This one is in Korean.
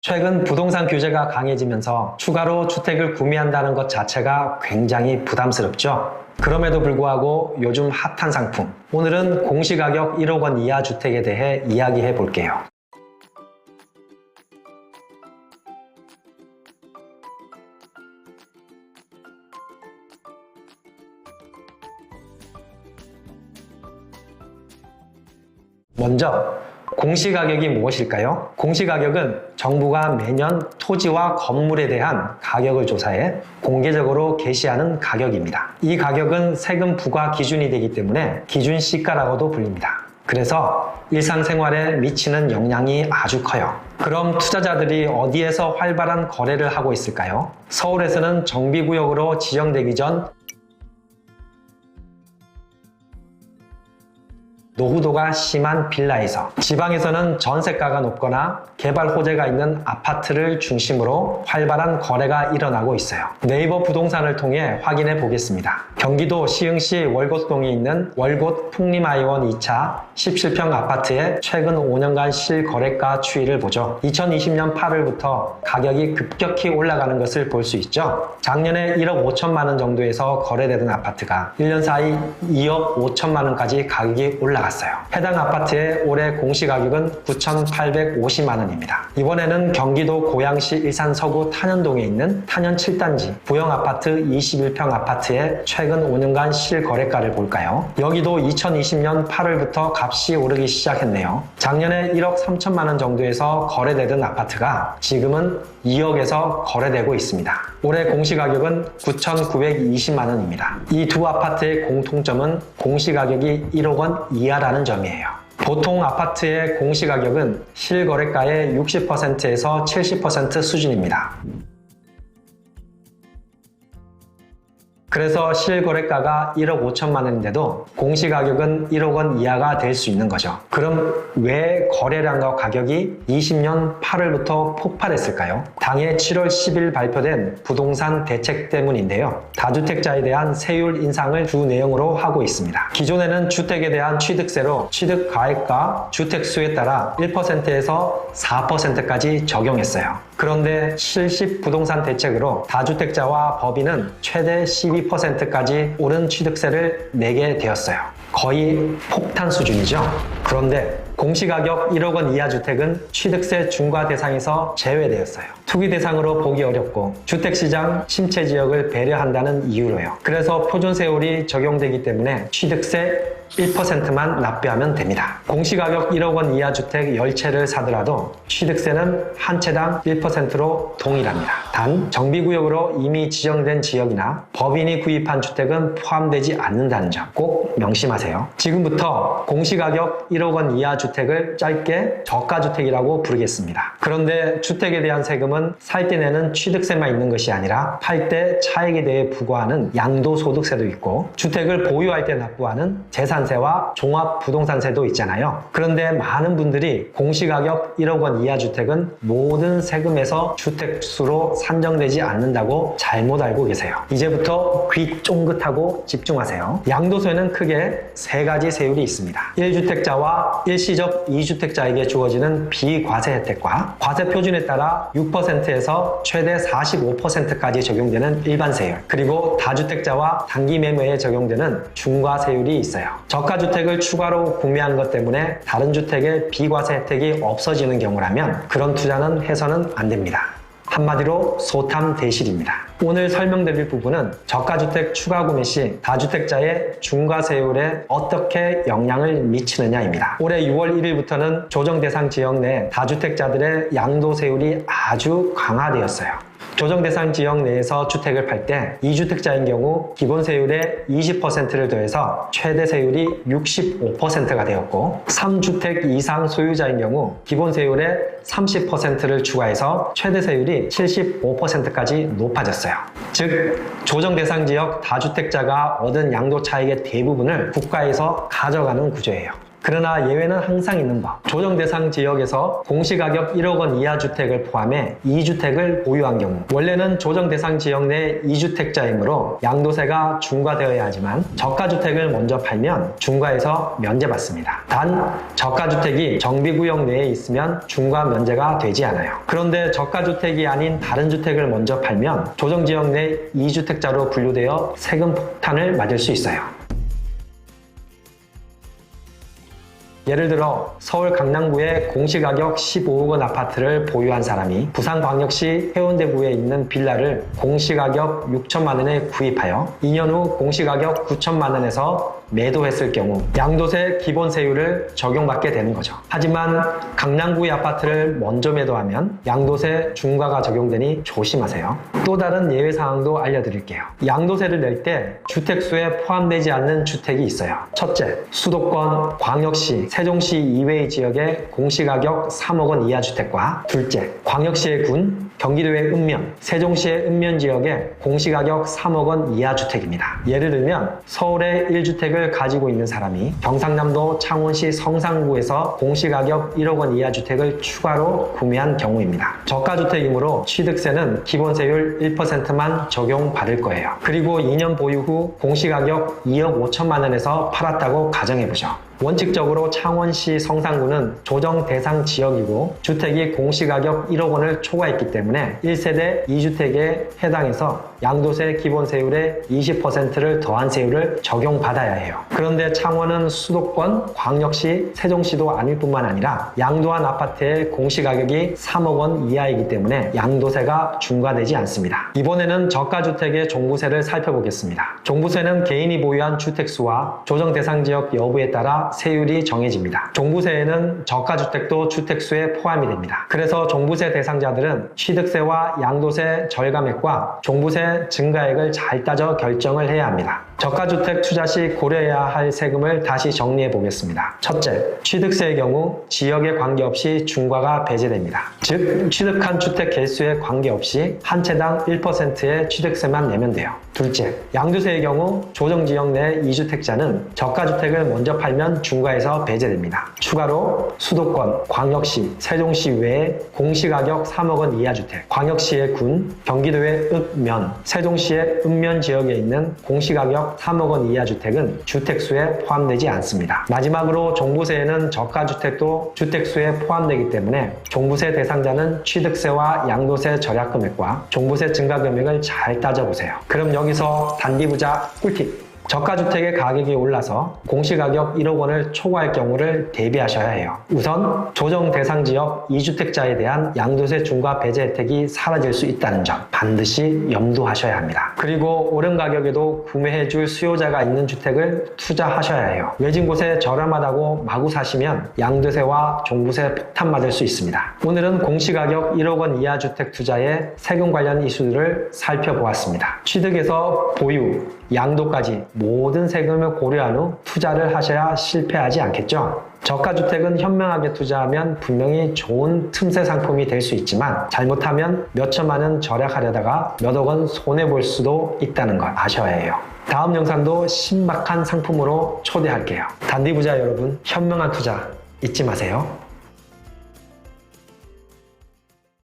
최근 부동산 규제가 강해지면서 추가로 주택을 구매한다는 것 자체가 굉장히 부담스럽죠. 그럼에도 불구하고 요즘 핫한 상품, 오늘은 공시가격 1억 원 이하 주택에 대해 이야기해 볼게요. 먼저 공시가격이 무엇일까요? 공시가격은 정부가 매년 토지와 건물에 대한 가격을 조사해 공개적으로 게시하는 가격입니다. 이 가격은 세금 부과 기준이 되기 때문에 기준시가라고도 불립니다. 그래서 일상생활에 미치는 영향이 아주 커요. 그럼 투자자들이 어디에서 활발한 거래를 하고 있을까요? 서울에서는 정비구역으로 지정되기 전 노후도가 심한 빌라에서, 지방에서는 전세가가 높거나 개발 호재가 있는 아파트를 중심으로 활발한 거래가 일어나고 있어요. 네이버 부동산을 통해 확인해 보겠습니다. 경기도 시흥시 월곶동에 있는 월곶 풍림아이원 2차 17평 아파트의 최근 5년간 실거래가 추이를 보죠. 2020년 8월부터 가격이 급격히 올라가는 것을 볼 수 있죠. 작년에 1억 5천만 원 정도에서 거래되던 아파트가 1년 사이 2억 5천만 원까지 가격이 올라갔어요. 해당 아파트의 올해 공시가격은 9,850만 원입니다. 이번에는 경기도 고양시 일산 서구 탄현동에 있는 탄현 7단지 부영아파트 21평 아파트의 최근 5년간 실거래가를 볼까요? 여기도 2020년 8월부터 값이 오르기 시작했네요. 작년에 1억 3천만 원 정도에서 거래되던 아파트가 지금은 2억에서 거래되고 있습니다. 올해 공시가격은 9,920만 원입니다. 이 두 아파트의 공통점은 공시가격이 1억 원 이하라는 점이에요. 보통 아파트의 공시가격은 실거래가의 60%에서 70% 수준입니다. 그래서 실거래가가 1억 5천만 원인데도 공시가격은 1억 원 이하가 될 수 있는 거죠. 그럼 왜 거래량과 가격이 20년 8월부터 폭발했을까요? 당해 7월 10일 발표된 부동산 대책 때문인데요. 다주택자에 대한 세율 인상을 주 내용으로 하고 있습니다. 기존에는 주택에 대한 취득세로 취득가액과 주택수에 따라 1%에서 4%까지 적용했어요. 그런데 실시 부동산 대책으로 다주택자와 법인은 최대 12%까지 오른 취득세를 내게 되었어요. 거의 폭탄 수준이죠. 그런데 공시가격 1억 원 이하 주택은 취득세 중과 대상에서 제외되었어요. 투기 대상으로 보기 어렵고 주택시장 침체 지역을 배려한다는 이유로요. 그래서 표준세율이 적용되기 때문에 취득세 1%만 납부하면 됩니다. 공시가격 1억 원 이하 주택 10채를 사더라도 취득세는 한 채당 1%로 동일합니다. 단 정비구역으로 이미 지정된 지역이나 법인이 구입한 주택은 포함되지 않는다는 점 꼭 명심하세요. 지금부터 공시가격 1억 원 이하 주택을 짧게 저가주택이라고 부르겠습니다. 그런데 주택에 대한 세금은 살 때 내는 취득세만 있는 것이 아니라 팔 때 차익에 대해 부과하는 양도소득세도 있고 주택을 보유할 때 납부하는 재산세와 종합부동산세도 있잖아요. 그런데 많은 분들이 공시가격 1억 원 이하 주택은 모든 세금에서 주택수로 산정되지 않는다고 잘못 알고 계세요. 이제부터 귀 쫑긋하고 집중하세요. 양도세는 크게 세 가지 세율이 있습니다. 1주택자와 일시적 2주택자에게 주어지는 비과세 혜택과 과세 표준에 따라 6%에서 최대 45%까지 적용되는 일반세율, 그리고 다주택자와 단기 매매에 적용되는 중과세율이 있어요. 저가주택을 추가로 구매한 것 때문에 다른 주택의 비과세 혜택이 없어지는 경우라면 그런 투자는 해서는 안 됩니다. 한마디로 소탐대실입니다. 오늘 설명드릴 부분은 저가주택 추가 구매 시 다주택자의 중과세율에 어떻게 영향을 미치느냐입니다. 올해 6월 1일부터는 조정대상 지역 내 다주택자들의 양도세율이 아주 강화되었어요. 조정대상 지역 내에서 주택을 팔 때 2주택자인 경우 기본세율의 20%를 더해서 최대 세율이 65%가 되었고 3주택 이상 소유자인 경우 기본세율의 30%를 추가해서 최대 세율이 75%까지 높아졌어요. 즉 조정대상 지역 다주택자가 얻은 양도 차익의 대부분을 국가에서 가져가는 구조예요. 그러나 예외는 항상 있는 법. 조정 대상 지역에서 공시가격 1억 원 이하 주택을 포함해 2주택을 보유한 경우 원래는 조정 대상 지역 내 2주택자이므로 양도세가 중과되어야 하지만 저가주택을 먼저 팔면 중과에서 면제받습니다. 단 저가주택이 정비구역 내에 있으면 중과 면제가 되지 않아요. 그런데 저가주택이 아닌 다른 주택을 먼저 팔면 조정지역 내 2주택자로 분류되어 세금 폭탄을 맞을 수 있어요. 예를 들어 서울 강남구에 공시가격 15억 원 아파트를 보유한 사람이 부산광역시 해운대구에 있는 빌라를 공시가격 6천만 원에 구입하여 2년 후 공시가격 9천만 원에서 매도했을 경우 양도세 기본세율을 적용받게 되는 거죠. 하지만 강남구의 아파트를 먼저 매도하면 양도세 중과가 적용되니 조심하세요. 또 다른 예외 사항도 알려드릴게요. 양도세를 낼 때 주택수에 포함되지 않는 주택이 있어요. 첫째, 수도권, 광역시, 세종시 이외의 지역의 공시가격 3억 원 이하 주택과 둘째, 광역시의 군, 경기도의 읍면, 세종시의 읍면 지역의 공시가격 3억 원 이하 주택입니다. 예를 들면 서울의 1주택을 가지고 있는 사람이 경상남도 창원시 성산구에서 공시가격 1억 원 이하 주택을 추가로 구매한 경우입니다. 저가주택이므로 취득세는 기본세율 1%만 적용받을 거예요. 그리고 2년 보유 후 공시가격 2억 5천만 원에서 팔았다고 가정해보죠. 원칙적으로 창원시 성산구는 조정 대상 지역이고 주택이 공시가격 1억 원을 초과했기 때문에 1세대 2주택에 해당해서 양도세 기본세율의 20%를 더한 세율을 적용받아야 해요. 그런데 창원은 수도권, 광역시, 세종시도 아닐 뿐만 아니라 양도한 아파트의 공시가격이 3억 원 이하이기 때문에 양도세가 중과되지 않습니다. 이번에는 저가주택의 종부세를 살펴보겠습니다. 종부세는 개인이 보유한 주택수와 조정 대상 지역 여부에 따라 세율이 정해집니다. 종부세에는 저가주택도 주택수에 포함이 됩니다. 그래서 종부세 대상자들은 취득세와 양도세 절감액과 종부세 증가액을 잘 따져 결정을 해야 합니다. 저가주택 투자 시 고려해야 할 세금을 다시 정리해 보겠습니다. 첫째, 취득세의 경우 지역에 관계없이 중과가 배제됩니다. 즉, 취득한 주택 개수에 관계없이 한 채당 1%의 취득세만 내면 돼요. 둘째, 양도세의 경우 조정지역 내 2주택자는 저가주택을 먼저 팔면 중과에서 배제됩니다. 추가로 수도권, 광역시, 세종시 외에 공시가격 3억 원 이하 주택, 광역시의 군, 경기도의 읍면, 세종시의 읍면 지역에 있는 공시가격 3억 원 이하 주택은 주택수에 포함되지 않습니다. 마지막으로 종부세에는 저가주택도 주택수에 포함되기 때문에 종부세 대상자는 취득세와 양도세 절약 금액과 종부세 증가 금액을 잘 따져보세요. 그럼 여기서 단기부자 꿀팁! 저가주택의 가격이 올라서 공시가격 1억 원을 초과할 경우를 대비하셔야 해요. 우선 조정 대상 지역 2주택자에 대한 양도세 중과 배제 혜택이 사라질 수 있다는 점 반드시 염두하셔야 합니다. 그리고 오른 가격에도 구매해줄 수요자가 있는 주택을 투자하셔야 해요. 외진 곳에 저렴하다고 마구 사시면 양도세와 종부세 폭탄 맞을 수 있습니다. 오늘은 공시가격 1억 원 이하 주택 투자의 세금 관련 이슈들을 살펴보았습니다. 취득에서 보유, 양도까지 모든 세금을 고려한 후 투자를 하셔야 실패하지 않겠죠? 저가주택은 현명하게 투자하면 분명히 좋은 틈새 상품이 될 수 있지만 잘못하면 몇 천만 원 절약하려다가 몇억 원 손해볼 수도 있다는 걸 아셔야 해요. 다음 영상도 신박한 상품으로 초대할게요. 단디부자 여러분, 현명한 투자 잊지 마세요.